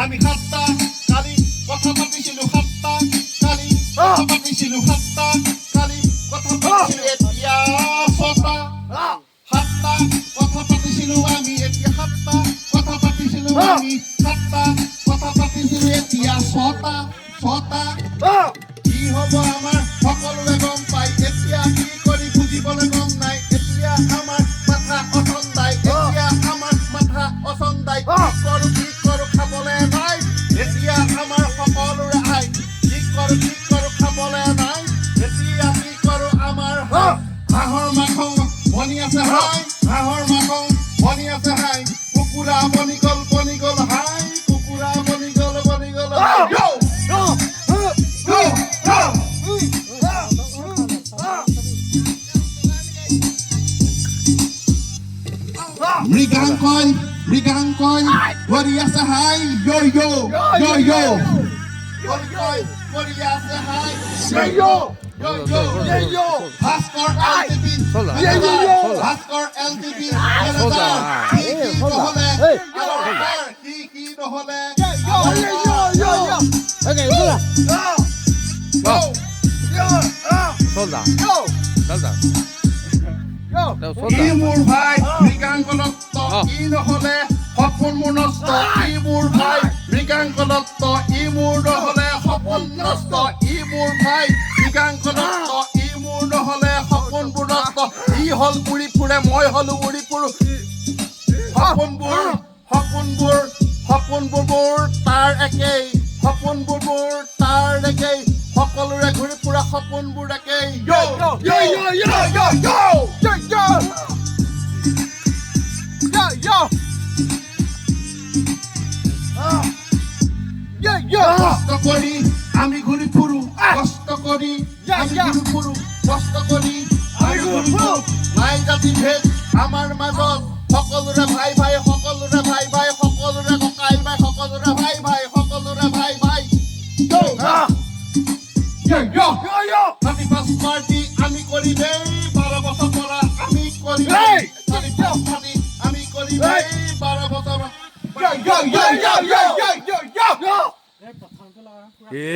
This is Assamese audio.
আমি সাতটা কালি কথা পাতিছিলো সাতটা কালি কথা পাতিছিলো সাতটা কালি কথা পাতিছিলো এতিয়া ছটা সাতটা কথা পাতিছিলো আমি এতিয়া সাতটা কথা পাতিছিলো আমি সাতটা কথা পাতিছিলো এতিয়া ছটা ছটা কি হ'ব আমাৰ সকলোৰে গম পাই এতিয়া কি কৰি বুজিবলৈ গম নাই এতিয়া আমাৰ মাথা অচন্দাই এতিয়া আমাৰ মাথা অচন্দাই কি কৰো খাবলে নাই এতিয়া আমাৰ সকলোৰে আই কি কৰো খাবলে নাই এতিয়া কি কৰো আমাৰ হাঁহৰ মাংস বনি আছে হাই হাঁহৰ মাংস বনি আছে হাই কুকুৰা বনি গ'ল হাই কুকুৰা বনি গ'ল হাই Mrigankoi, Wariasa High, yo yo, yo yo. Wariasa High, yo yo, yo yo. Haskor LTV, Haskor LTV, Kiki nohole, yo. Okay, Imur bhai, Mrigankoloto, inohole, Hopon monosto, Imur bhai, Mrigankoloto, Imur nohole, Hopon nosto, Imur bhai, Mrigankoloto, Imur nohole, Hopon monosto, hol puri pure, moi holu uri puru, Hopon bur, tar ekei, Hopon bur, tar ekei, সকলোৰে ঘূৰি পুৰা সপোনবোৰ একেই yo yo yo yo yo yo yo কষ্ট কৰি আমি ঘূৰি ফুৰো কষ্ট কৰি আমি ঘূৰি ফুৰো কষ্ট কৰি আমি ঘূৰি ফুৰো নাই জাতি ভেদ আমাৰ মাজত সকলোৰে ভাই ভাই সকলোৰে ভাই ভাই সকলোৰে ককাই ভাই সকলোৰে ভাই ভাই সকলোৰে ভাই ভাই yo আমি পাঁচ পাৰ্টি আমি কৰিমেই 12 বছৰ পৰা আমি কৰিমেই আমি কৰিমেই 12 বছৰ yo